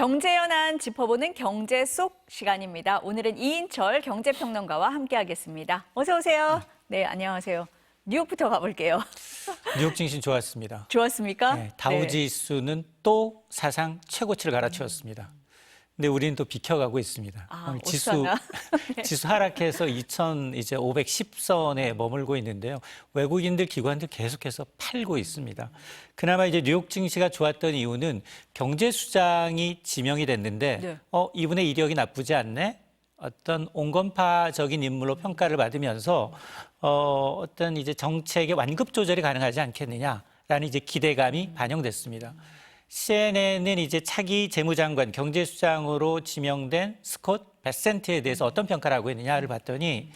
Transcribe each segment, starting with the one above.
경제 현안 짚어보는 경제 속 시간입니다. 오늘은 이인철 경제평론가와 함께하겠습니다. 어서 오세요. 네, 안녕하세요. 뉴욕부터 가볼게요. 뉴욕 증시 좋았습니다. 좋았습니까? 네, 다우지수는 또 사상 최고치를 갈아치웠습니다. 근데 우리는 또 비켜가고 있습니다. 지수 지수 하락해서 2,510선에 머물고 있는데요. 외국인들 기관들 계속해서 팔고 있습니다. 그나마 이제 뉴욕 증시가 좋았던 이유는 경제 수장이 지명이 됐는데 네. 이분의 이력이 나쁘지 않네. 어떤 온건파적인 인물로 평가를 받으면서 어떤 이제 정책의 완급 조절이 가능하지 않겠느냐라는 이제 기대감이 반영됐습니다. CNN은 이제 차기 재무장관 경제수장으로 지명된 스콧 베센트에 대해서 어떤 평가를 하고 있느냐를 봤더니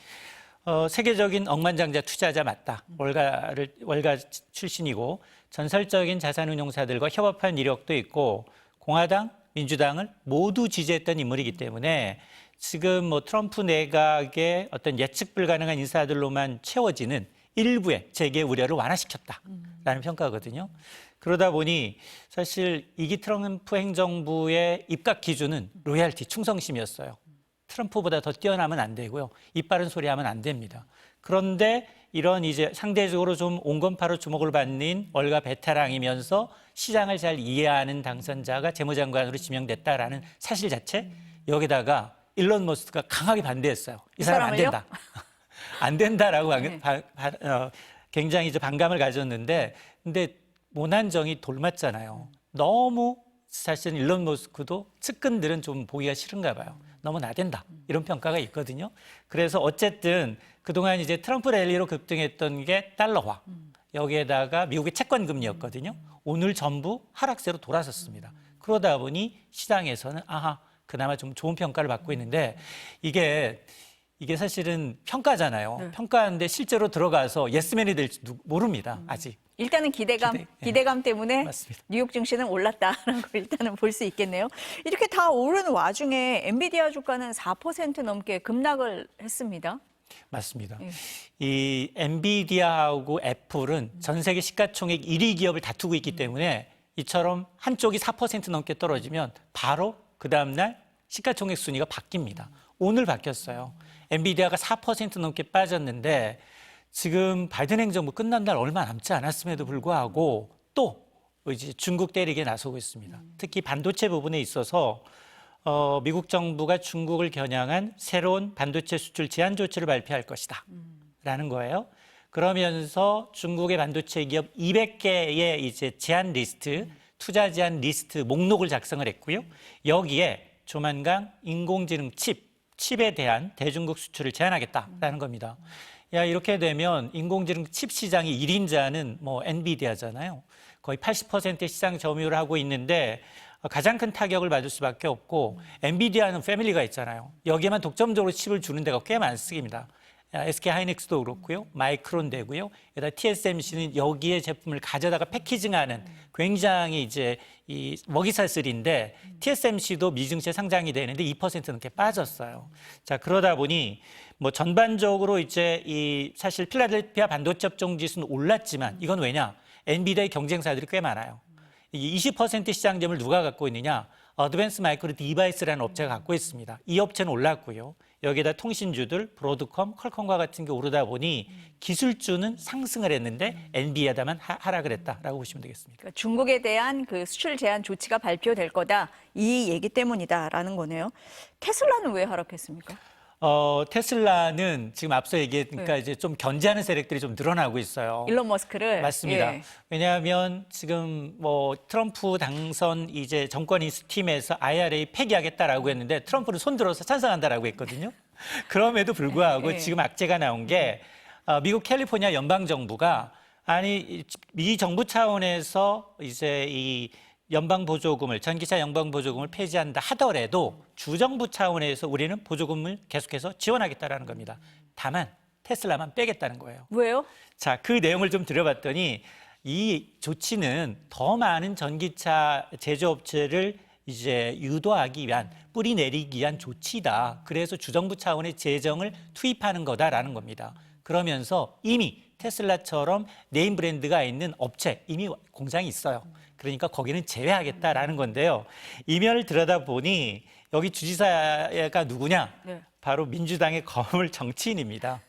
세계적인 억만장자 투자자 맞다. 월가 출신이고 전설적인 자산운용사들과 협업한 이력도 있고 공화당, 민주당을 모두 지지했던 인물이기 때문에 지금 뭐 트럼프 내각의 어떤 예측 불가능한 인사들로만 채워지는 일부의 재계 우려를 완화시켰다라는 평가거든요. 그러다 보니 사실 이기 트럼프 행정부의 입각 기준은 로얄티, 충성심이었어요. 트럼프보다 더 뛰어나면 안 되고요. 입 바른 소리 하면 안 됩니다. 그런데 이런 이제 상대적으로 좀 온건파로 주목을 받는 월가 베테랑이면서 시장을 잘 이해하는 당선자가 재무장관으로 지명됐다라는 사실 자체, 여기다가 일론 머스크가 강하게 반대했어요. 이 사람 안 된다. 안 된다라고 굉장히 이제 반감을 가졌는데, 근데 모난정이 돌맞잖아요. 너무 사실 일론 머스크도 측근들은 좀 보기가 싫은가 봐요. 너무 나댄다. 이런 평가가 있거든요. 그래서 어쨌든 그동안 이제 트럼프 랠리로 급등했던 게 달러화. 여기에다가 미국의 채권 금리였거든요. 오늘 전부 하락세로 돌아섰습니다. 그러다 보니 시장에서는 그나마 좀 좋은 평가를 받고 있는데 이게 사실은 평가잖아요. 네. 평가하는데 실제로 들어가서 예스맨이 될지 모릅니다. 아직. 일단은 기대감 때문에 맞습니다. 뉴욕 증시는 올랐다는 걸 일단은 볼 수 있겠네요. 이렇게 다 오르는 와중에 엔비디아 주가는 4% 넘게 급락을 했습니다. 맞습니다. 예. 이 엔비디아하고 애플은 전 세계 시가총액 1위 기업을 다투고 있기 때문에 이처럼 한쪽이 4% 넘게 떨어지면 바로 그 다음날 시가총액 순위가 바뀝니다. 오늘 바뀌었어요. 엔비디아가 4% 넘게 빠졌는데 지금 바이든 행정부 끝난 날 얼마 남지 않았음에도 불구하고 또 이제 중국 때리게 나서고 있습니다. 특히 반도체 부분에 있어서 미국 정부가 중국을 겨냥한 새로운 반도체 수출 제한 조치를 발표할 것이다 라는 거예요. 그러면서 중국의 반도체 기업 200개의 이제 제한 리스트, 투자 제한 리스트 목록을 작성을 했고요. 여기에 조만간 인공지능 칩에 대한 대중국 수출을 제한하겠다라는 겁니다. 이렇게 되면 인공지능 칩 시장의 1인자는 뭐 엔비디아잖아요. 거의 80%의 시장 점유를 하고 있는데 가장 큰 타격을 받을 수밖에 없고, 엔비디아는 패밀리가 있잖아요. 여기에만 독점적으로 칩을 주는 데가 꽤 많습니다. SK 하이닉스도 그렇고요. 마이크론 되고요. 게다가 TSMC는 여기에 제품을 가져다가 패키징하는 굉장히 이제 이 먹이사슬인데, TSMC도 미증시에 상장이 되는데 2% 넘게 빠졌어요. 자, 그러다 보니 뭐 전반적으로 이제 이 사실 필라델피아 반도체 업종 지수는 올랐지만 이건 왜냐? 엔비디아의 경쟁사들이 꽤 많아요. 이 20% 시장점을 누가 갖고 있느냐? 어드밴스 마이크로 디바이스라는 업체가 갖고 있습니다. 이 업체는 올랐고요. 여기에다 통신주들, 브로드컴, 퀄컴과 같은 게 오르다 보니 기술주는 상승을 했는데 엔비디아만 하락을 했다라고 보시면 되겠습니다. 그러니까 중국에 대한 그 수출 제한 조치가 발표될 거다, 이 얘기 때문이다라는 거네요. 테슬라는 왜 하락했습니까? 테슬라는 지금 앞서 얘기했으니까 이제 좀 견제하는 세력들이 좀 늘어나고 있어요. 일론 머스크를. 맞습니다. 예. 왜냐하면 지금 뭐 트럼프 당선 이제 정권 인수팀에서 IRA 폐기하겠다라고 했는데 트럼프는 손들어서 찬성한다라고 했거든요. 그럼에도 불구하고 예. 지금 악재가 나온 게 미국 캘리포니아 연방정부가 미 정부 차원에서 이제 이 연방보조금을, 전기차 연방보조금을 폐지한다 하더라도 주정부 차원에서 우리는 보조금을 계속해서 지원하겠다라는 겁니다. 다만 테슬라만 빼겠다는 거예요. 왜요? 자, 그 내용을 좀 들여봤더니 이 조치는 더 많은 전기차 제조업체를 이제 유도하기 위한, 뿌리 내리기 위한 조치다. 그래서 주정부 차원의 재정을 투입하는 거다라는 겁니다. 그러면서 이미 테슬라처럼 네임 브랜드가 있는 업체 이미 공장이 있어요. 그러니까 거기는 제외하겠다라는 건데요. 이면을 들여다보니 여기 주지사가 누구냐? 네. 바로 민주당의 거물 정치인입니다.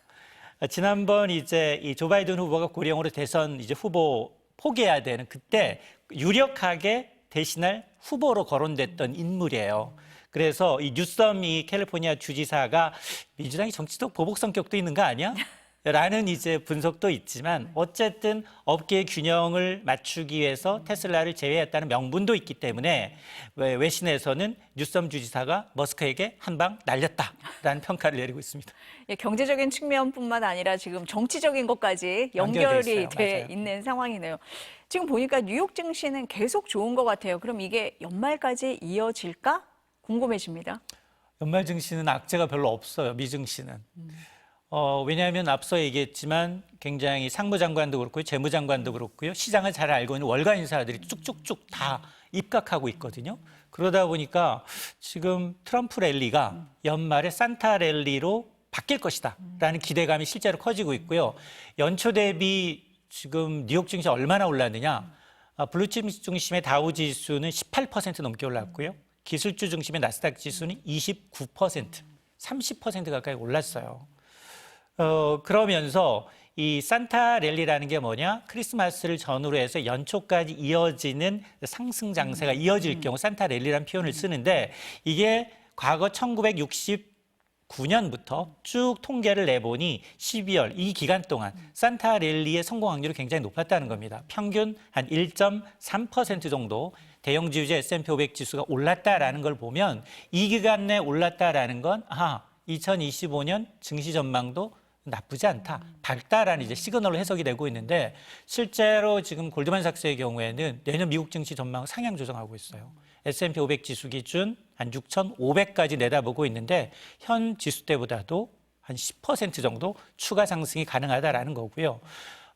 지난번 이제 이 조 바이든 후보가 고령으로 대선 이제 후보 포기해야 되는 그때 유력하게 대신할 후보로 거론됐던 인물이에요. 그래서 이 뉴섬 이 캘리포니아 주지사가 민주당이 정치적 보복 성격도 있는 거 아니야? 라는 이제 분석도 있지만 어쨌든 업계의 균형을 맞추기 위해서 테슬라를 제외했다는 명분도 있기 때문에 외신에서는 뉴섬 주지사가 머스크에게 한 방 날렸다라는 평가를 내리고 있습니다. 예, 경제적인 측면뿐만 아니라 지금 정치적인 것까지 연결돼 연결이 있어요. 돼 맞아요. 있는 상황이네요. 지금 보니까 뉴욕 증시는 계속 좋은 것 같아요. 그럼 이게 연말까지 이어질까? 궁금해집니다. 연말 증시는 악재가 별로 없어요. 미 증시는. 왜냐하면 앞서 얘기했지만 굉장히 상무장관도 그렇고요. 재무장관도 그렇고요. 시장을 잘 알고 있는 월가 인사들이 쭉쭉쭉 다 입각하고 있거든요. 그러다 보니까 지금 트럼프 랠리가 연말에 산타 랠리로 바뀔 것이다라는 기대감이 실제로 커지고 있고요. 연초 대비 지금 뉴욕 증시 얼마나 올랐느냐. 블루칩 중심의 다우 지수는 18% 넘게 올랐고요. 기술주 중심의 나스닥 지수는 29%, 30% 가까이 올랐어요. 그러면서 이 산타 랠리라는 게 뭐냐? 크리스마스를 전후로 해서 연초까지 이어지는 상승 장세가 이어질 경우 산타 랠리라는 표현을 쓰는데 이게 과거 1969년부터 쭉 통계를 내보니 12월 이 기간 동안 산타 랠리의 성공 확률이 굉장히 높았다는 겁니다. 평균 한 1.3% 정도 대형 지수제 S&P 500 지수가 올랐다라는 걸 보면 이 기간 내에 올랐다라는 건 2025년 증시 전망도 나쁘지 않다, 밝다라는 이제 시그널로 해석이 되고 있는데 실제로 지금 골드만삭스의 경우에는 내년 미국 증시 전망 상향 조정하고 있어요. S&P 500 지수 기준 한 6,500까지 내다보고 있는데 현 지수 때보다도 한 10% 정도 추가 상승이 가능하다라는 거고요.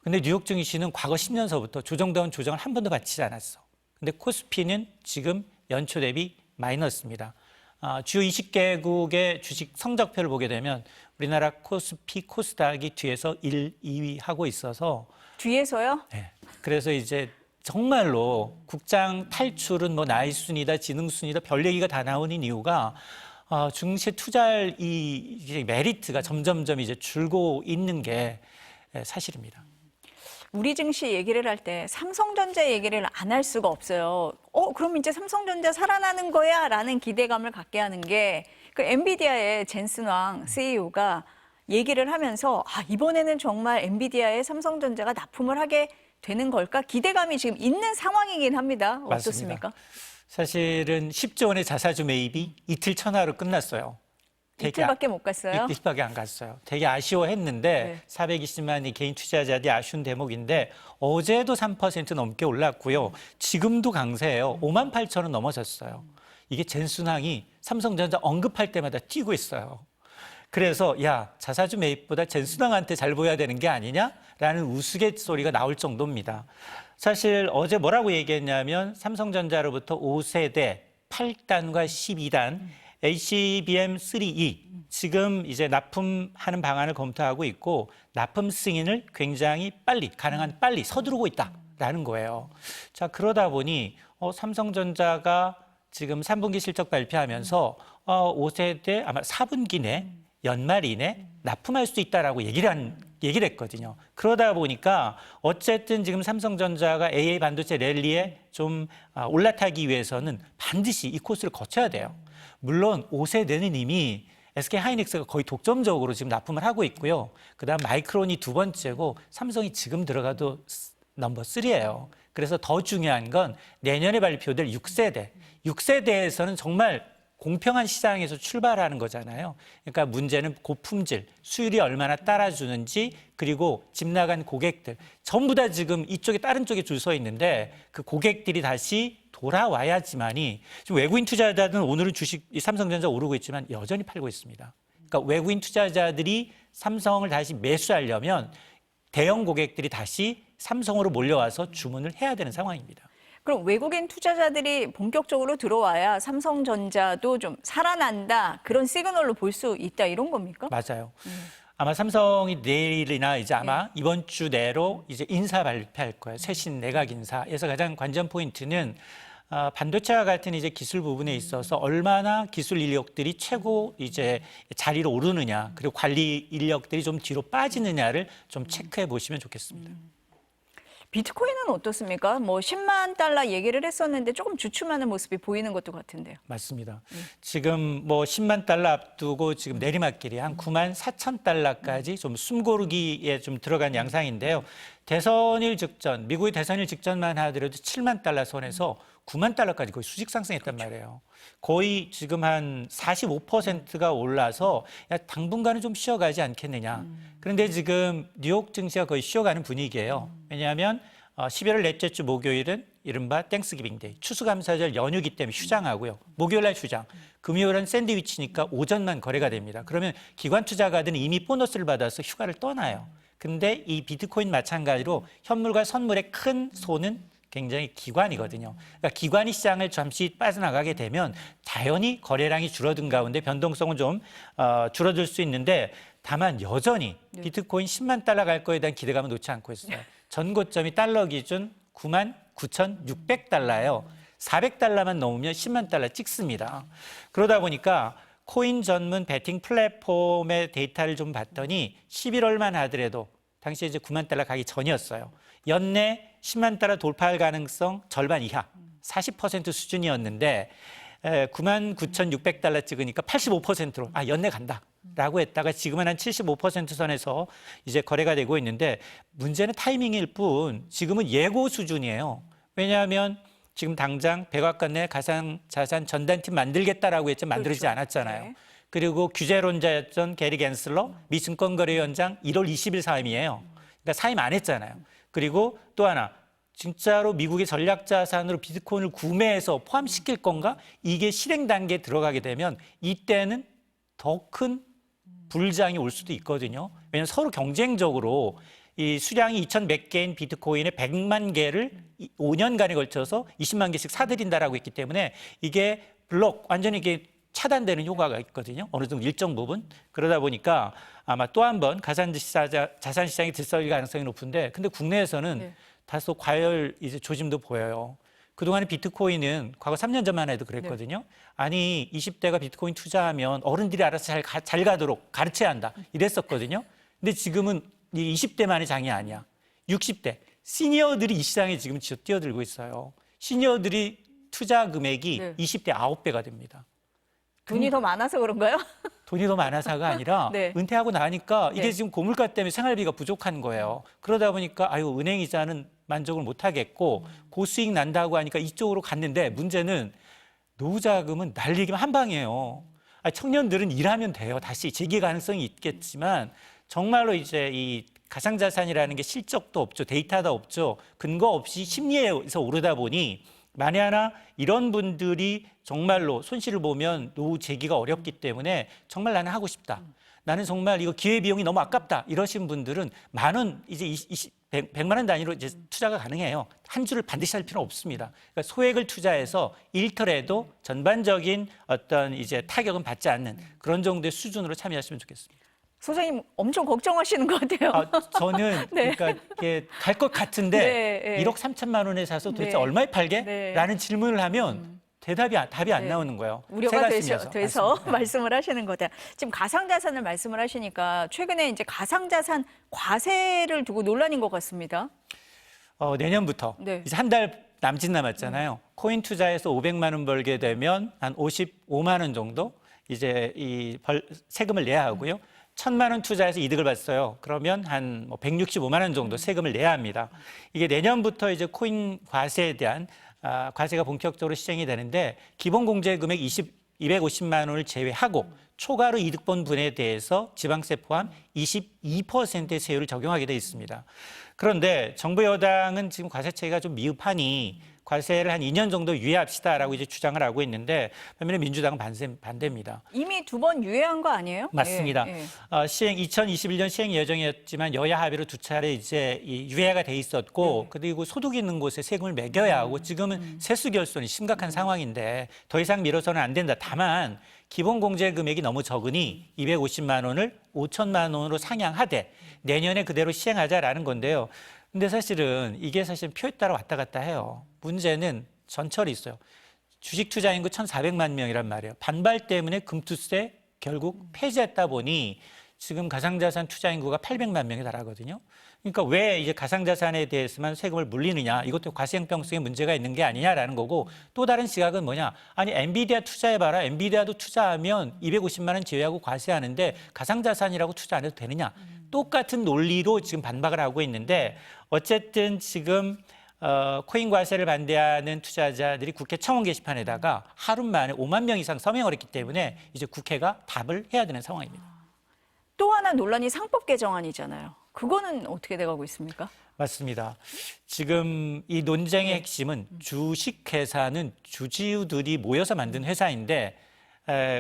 근데 뉴욕 증시는 과거 10년서부터 조정다운 조정을 한 번도 받지 않았어. 근데 코스피는 지금 연초 대비 마이너스입니다. 주요 20개국의 주식 성적표를 보게 되면 우리나라 코스피, 코스닥이 뒤에서 1, 2위 하고 있어서 뒤에서요? 네. 그래서 이제 정말로 국장 탈출은 뭐 나이 순이다, 지능 순이다, 별 얘기가 다 나오는 이유가 증시에 투자할 이 메리트가 점점점 이제 줄고 있는 게 사실입니다. 우리 증시 얘기를 할 때 삼성전자 얘기를 안 할 수가 없어요. 그럼 이제 삼성전자 살아나는 거야? 라는 기대감을 갖게 하는 게 그 엔비디아의 젠슨 왕 CEO가 얘기를 하면서 이번에는 정말 엔비디아에 삼성전자가 납품을 하게 되는 걸까? 기대감이 지금 있는 상황이긴 합니다. 어떻습니까? 맞습니다. 사실은 10조 원의 자사주 매입이 이틀 천하로 끝났어요. 이틀밖에 못 갔어요? 이틀밖에 안 갔어요. 되게 아쉬워했는데 네. 420만이 개인 투자자들이 아쉬운 대목인데 어제도 3% 넘게 올랐고요. 지금도 강세예요. 5만 8천 원 넘어섰어요. 이게 젠순항이 삼성전자 언급할 때마다 뛰고 있어요. 그래서 자사주 매입보다 젠순항한테 잘 보여야 되는 게 아니냐라는 우스갯소리가 나올 정도입니다. 사실 어제 뭐라고 얘기했냐면 삼성전자로부터 5세대 8단과 12단 HBM3E 지금 이제 납품하는 방안을 검토하고 있고 납품 승인을 굉장히 가능한 빨리 서두르고 있다라는 거예요. 자, 그러다 보니 삼성전자가 지금 3분기 실적 발표하면서 5세대 아마 4분기 내 연말 이내 납품할 수 있다라고 얘기를 했거든요. 그러다 보니까 어쨌든 지금 삼성전자가 AA 반도체 랠리에 좀 올라타기 위해서는 반드시 이 코스를 거쳐야 돼요. 물론 5세대는 이미 SK 하이닉스가 거의 독점적으로 지금 납품을 하고 있고요. 그다음 마이크론이 두 번째고 삼성이 지금 들어가도 넘버 3예요. 그래서 더 중요한 건 내년에 발표될 6세대. 6세대에서는 정말 공평한 시장에서 출발하는 거잖아요. 그러니까 문제는 고품질, 수율이 얼마나 따라주는지 그리고 집 나간 고객들 전부 다 지금 이쪽에 다른 쪽에 줄 서 있는데 그 고객들이 다시 돌아와야지만이 지금 외국인 투자자들은 오늘은 주식 삼성전자 오르고 있지만 여전히 팔고 있습니다. 그러니까 외국인 투자자들이 삼성을 다시 매수하려면 대형 고객들이 다시 삼성으로 몰려와서 주문을 해야 되는 상황입니다. 그럼 외국인 투자자들이 본격적으로 들어와야 삼성전자도 좀 살아난다 그런 시그널로 볼 수 있다 이런 겁니까? 맞아요. 아마 삼성이 내일이나 이제 아마 이번 주 내로 이제 인사 발표할 거예요. 쇄신 내각 인사에서 가장 관전 포인트는 반도체와 같은 이제 기술 부분에 있어서 얼마나 기술 인력들이 최고 이제 자리로 오르느냐, 그리고 관리 인력들이 좀 뒤로 빠지느냐를 좀 체크해 보시면 좋겠습니다. 비트코인은 어떻습니까? 뭐 10만 달러 얘기를 했었는데 조금 주춤하는 모습이 보이는 것도 같은데요. 맞습니다. 지금 뭐 10만 달러 앞두고 지금 내리막길이 한 9만 4천 달러까지 좀 숨고르기에 좀 들어간 양상인데요. 대선일 직전, 미국의 대선일 직전만 하더라도 7만 달러 선에서 9만 달러까지 거의 수직 상승했단 말이에요. 거의 지금 한 45%가 올라서 야, 당분간은 좀 쉬어가지 않겠느냐. 그런데 지금 뉴욕 증시가 거의 쉬어가는 분위기예요. 왜냐하면 11월 넷째 주 목요일은 이른바 땡스기빙 데이, 추수감사절 연휴기 때문에 휴장하고요. 목요일 날 휴장, 금요일은 샌드위치니까 오전만 거래가 됩니다. 그러면 기관 투자가들은 이미 보너스를 받아서 휴가를 떠나요. 근데 이 비트코인 마찬가지로 현물과 선물의 큰 손은 굉장히 기관이거든요. 그러니까 기관이 시장을 잠시 빠져나가게 되면 당연히 거래량이 줄어든 가운데 변동성은 좀 줄어들 수 있는데 다만 여전히 비트코인 10만 달러 갈 거에 대한 기대감은 놓지 않고 있어요. 전 고점이 달러 기준 9만 9,600달러예요. 400달러만 넘으면 10만 달러 찍습니다. 그러다 보니까 코인 전문 베팅 플랫폼의 데이터를 좀 봤더니 11월만 하더라도 당시에 이제 9만 달러 가기 전이었어요. 연내 10만 달러 돌파할 가능성 절반 이하, 40% 수준이었는데 9만 9,600달러 찍으니까 85%로 연내 간다라고 했다가 지금은 한 75% 선에서 이제 거래가 되고 있는데 문제는 타이밍일 뿐 지금은 예고 수준이에요. 왜냐하면 지금 당장 백악관 내 가상자산 전단팀 만들겠다라고 했지만 만들어지지 않았잖아요. 네. 그리고 규제론자였던 게리 갠슬러 미 증권거래위원장 1월 20일 사임이에요. 그러니까 사임 안 했잖아요. 그리고 또 하나 진짜로 미국의 전략자산으로 비트코인을 구매해서 포함시킬 건가? 이게 실행 단계에 들어가게 되면 이때는 더 큰 불장이 올 수도 있거든요. 왜냐하면 서로 경쟁적으로 이 수량이 2,100개인 비트코인에 100만 개를 5년간에 걸쳐서 20만 개씩 사들인다라고 했기 때문에 이게 완전히 이게 차단되는 효과가 있거든요. 어느 정도 일정 부분. 그러다 보니까 아마 또 한 번 자산 시장이 들썩일 가능성이 높은데 근데 국내에서는 다소 과열 이제 조짐도 보여요. 그동안에 비트코인은 과거 3년 전만 해도 그랬거든요. 아니 20대가 비트코인 투자하면 어른들이 알아서 잘 가도록 가르쳐야 한다. 이랬었거든요. 근데 지금은 이 20대만의 장이 아니야. 60대 시니어들이 이 시장에 지금 뛰어들고 있어요. 시니어들이 투자 금액이 20대 9배가 됩니다. 돈이 더 많아서 그런가요? 돈이 더 많아서가 아니라 은퇴하고 나니까 이게 지금 고물가 때문에 생활비가 부족한 거예요. 그러다 보니까 은행 이자는 만족을 못 하겠고 고수익 난다고 하니까 이쪽으로 갔는데 문제는 노후 자금은 날리기만 한 방이에요. 청년들은 일하면 돼요. 다시 재기 가능성이 있겠지만 정말로 이제 이 가상자산이라는 게 실적도 없죠. 데이터도 없죠. 근거 없이 심리에서 오르다 보니 만에 하나 이런 분들이 정말로 손실을 보면 노후 재기가 어렵기 때문에 정말 나는 하고 싶다. 나는 정말 이거 기회비용이 너무 아깝다. 이러신 분들은 10,000원, 이제 100만 원 단위로 이제 투자가 가능해요. 한 주를 반드시 할 필요는 없습니다. 그러니까 소액을 투자해서 일터라도 전반적인 어떤 이제 타격은 받지 않는 그런 정도의 수준으로 참여하시면 좋겠습니다. 소장님 엄청 걱정하시는 것 같아요. 저는 그러니까 이게 갈 것 같은데 1억 3천만 원에 사서 도대체 얼마에 팔게? 라는 질문을 하면 답이 안 나오는 거예요. 우려가 돼서 말씀을 하시는 거다. 지금 가상자산을 말씀을 하시니까 최근에 이제 가상자산 과세를 두고 논란인 것 같습니다. 내년부터 이제 한 달 남짓 남았잖아요. 코인 투자해서 500만 원 벌게 되면 한 55만 원 정도 이제 세금을 내야 하고요. 1,000만 원 투자해서 이득을 봤어요. 그러면 한 165만 원 정도 세금을 내야 합니다. 이게 내년부터 이제 코인 과세에 대한 과세가 본격적으로 시행이 되는데 기본 공제 금액 250만 원을 제외하고 초과로 이득 본 분에 대해서 지방세 포함 22%의 세율을 적용하게 돼 있습니다. 그런데 정부 여당은 지금 과세 체계가 좀 미흡하니 과세를 한 2년 정도 유예합시다라고 이제 주장을 하고 있는데 반면에 민주당은 반대입니다. 이미 2번 유예한 거 아니에요? 맞습니다. 예, 예. 2021년 시행 예정이었지만 여야 합의로 2차례 이제 이 유예가 돼 있었고 그리고 소득 있는 곳에 세금을 매겨야 하고 지금은 세수 결손이 심각한 상황인데 더 이상 미뤄서는 안 된다. 다만 기본 공제 금액이 너무 적으니 250만 원을 5천만 원으로 상향하되 내년에 그대로 시행하자라는 건데요. 근데 사실은 이게 사실 표에 따라 왔다 갔다 해요. 문제는 전철이 있어요. 주식 투자 인구 1,400만 명이란 말이에요. 반발 때문에 금투세 결국 폐지했다 보니 지금 가상자산 투자 인구가 800만 명에 달하거든요. 그러니까 왜 이제 가상자산에 대해서만 세금을 물리느냐, 이것도 과세 형평성에 문제가 있는 게 아니냐라는 거고, 또 다른 시각은 뭐냐, 아니 엔비디아 투자해봐라, 엔비디아도 투자하면 250만 원 제외하고 과세하는데 가상자산이라고 투자 안 해도 되느냐, 똑같은 논리로 지금 반박을 하고 있는데 어쨌든 지금 코인 과세를 반대하는 투자자들이 국회 청원 게시판에다가 하루 만에 5만 명 이상 서명을 했기 때문에 이제 국회가 답을 해야 되는 상황입니다. 또 하나 논란이 상법 개정안이잖아요. 그거는 어떻게 돼가고 있습니까? 맞습니다. 지금 이 논쟁의 핵심은 주식회사는 주주들이 모여서 만든 회사인데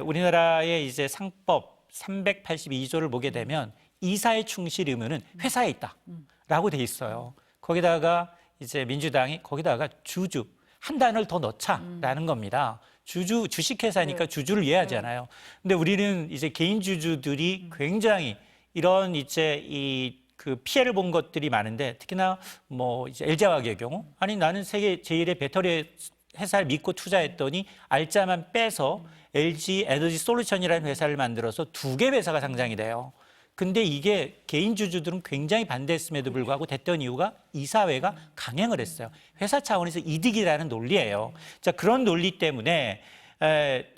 우리나라의 이제 상법 382조를 보게 되면 이사의 충실 의무는 회사에 있다라고 돼 있어요. 거기다가 이제 민주당이 거기다가 주주 한 단어를 더 넣자라는 겁니다. 주식회사니까 주주를 이해하잖아요. 근데 우리는 이제 개인 주주들이 굉장히 이런 이제 그 피해를 본 것들이 많은데 특히나 뭐 이제 LG화학의 경우 아니 나는 세계 제1의 배터리 회사를 믿고 투자했더니 알짜만 빼서 LG 에너지 솔루션이라는 회사를 만들어서 2개 회사가 상장이 돼요. 근데 이게 개인 주주들은 굉장히 반대했음에도 불구하고 됐던 이유가 이사회가 강행을 했어요. 회사 차원에서 이득이라는 논리예요. 자, 그런 논리 때문에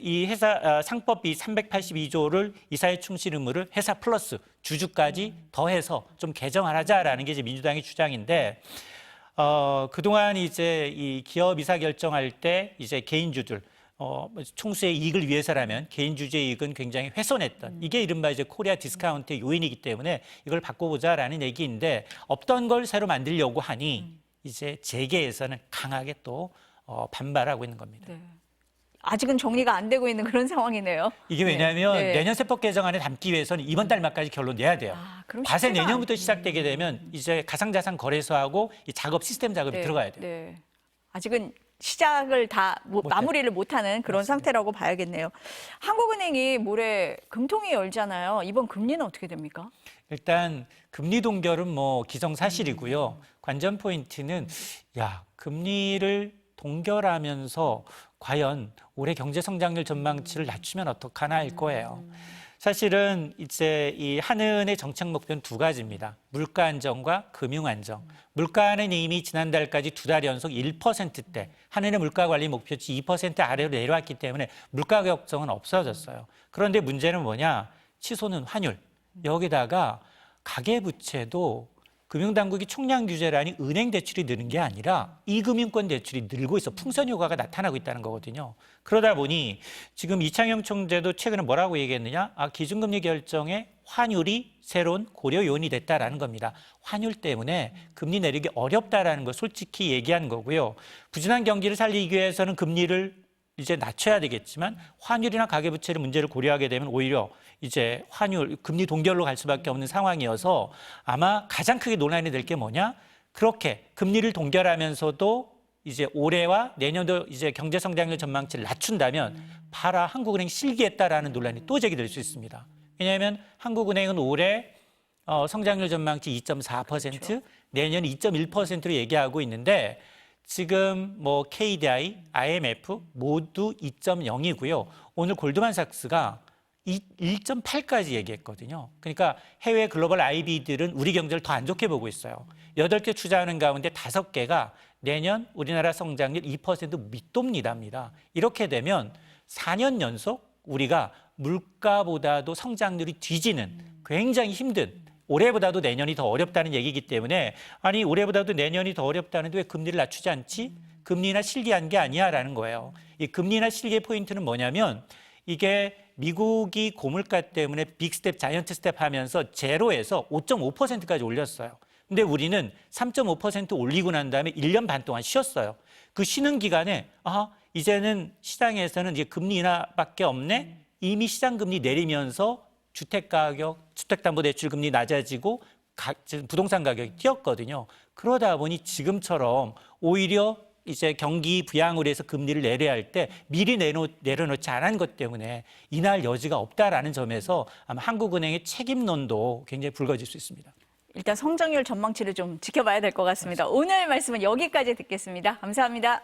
이 회사 상법 이 382조를 이사회 충실 의무를 회사 플러스 주주까지 더해서 좀 개정을 하자라는 게 이제 민주당의 주장인데 그동안 이제 이 기업 이사 결정할 때 이제 개인주들 총수의 이익을 위해서라면 개인 주주의 이익은 굉장히 훼손했던 이게 이른바 이제 코리아 디스카운트의 요인이기 때문에 이걸 바꿔보자라는 얘기인데 없던 걸 새로 만들려고 하니 이제 재계에서는 강하게 또 반발하고 있는 겁니다. 네. 아직은 정리가 안 되고 있는 그런 상황이네요. 이게 왜냐하면 네. 내년 세법 개정안에 담기 위해서는 이번 달 말까지 결론 내야 돼요. 그럼 과세 쉽지가 내년부터 시작되게 되면 이제 가상자산 거래소하고 이 작업 시스템 작업이 들어가야 돼요. 네. 아직은 시작을 다 마무리를 못하는 그런 맞습니다. 상태라고 봐야겠네요. 한국은행이 모레 금통위 열잖아요. 이번 금리는 어떻게 됩니까? 일단 금리 동결은 뭐 기정사실이고요. 관전 포인트는 금리를 동결하면서 과연 올해 경제 성장률 전망치를 낮추면 어떡하나일 거예요. 사실은 이제 이 한은의 정책 목표는 2가지입니다. 물가 안정과 금융 안정. 물가는 이미 지난달까지 2달 연속 1%대, 한은의 물가 관리 목표치 2% 아래로 내려왔기 때문에 물가 걱정은 없어졌어요. 그런데 문제는 뭐냐? 치솟는 환율. 여기다가 가계부채도 금융당국이 총량 규제라니 은행 대출이 느는 게 아니라 이금융권 대출이 늘고 있어 풍선 효과가 나타나고 있다는 거거든요. 그러다 보니 지금 이창용 총재도 최근에 뭐라고 얘기했느냐? 기준금리 결정에 환율이 새로운 고려 요인이 됐다라는 겁니다. 환율 때문에 금리 내리기 어렵다라는 걸 솔직히 얘기한 거고요. 부진한 경기를 살리기 위해서는 금리를 이제 낮춰야 되겠지만 환율이나 가계부채의 문제를 고려하게 되면 오히려 이제 환율, 금리 동결로 갈 수밖에 없는 상황이어서 아마 가장 크게 논란이 될 게 뭐냐? 그렇게 금리를 동결하면서도 이제 올해와 내년도 이제 경제 성장률 전망치를 낮춘다면 봐라 한국은행 실기했다라는 논란이 또 제기될 수 있습니다. 왜냐하면 한국은행은 올해 성장률 전망치 2.4%, 그렇죠. 내년 2.1%로 얘기하고 있는데 지금 뭐 KDI, IMF 모두 2.0이고요. 오늘 골드만삭스가 1.8까지 얘기했거든요. 그러니까 해외 글로벌 IB들은 우리 경제를 더 안 좋게 보고 있어요. 8개 투자하는 가운데 5개가 내년 우리나라 성장률 2% 밑돕니다입니다. 이렇게 되면 4년 연속 우리가 물가보다도 성장률이 뒤지는 굉장히 힘든 올해보다도 내년이 더 어렵다는 얘기이기 때문에 아니 올해보다도 내년이 더 어렵다는데 왜 금리를 낮추지 않지? 금리나 실기한 게 아니야라는 거예요. 이 금리나 실기의 포인트는 뭐냐면 이게 미국이 고물가 때문에 빅스텝, 자이언트 스텝 하면서 제로에서 5.5%까지 올렸어요. 근데 우리는 3.5% 올리고 난 다음에 1년 반 동안 쉬었어요. 그 쉬는 기간에 이제는 시장에서는 이제 금리 인하밖에 없네. 이미 시장 금리 내리면서 주택 가격, 주택담보대출 금리 낮아지고 부동산 가격이 뛰었거든요. 그러다 보니 지금처럼 오히려 이제 경기 부양으로 해서 금리를 내려야 할 때 미리 내려놓지 않은 것 때문에 인하할 여지가 없다라는 점에서 아마 한국은행의 책임론도 굉장히 불거질 수 있습니다. 일단 성장률 전망치를 좀 지켜봐야 될 것 같습니다. 오늘 말씀은 여기까지 듣겠습니다. 감사합니다.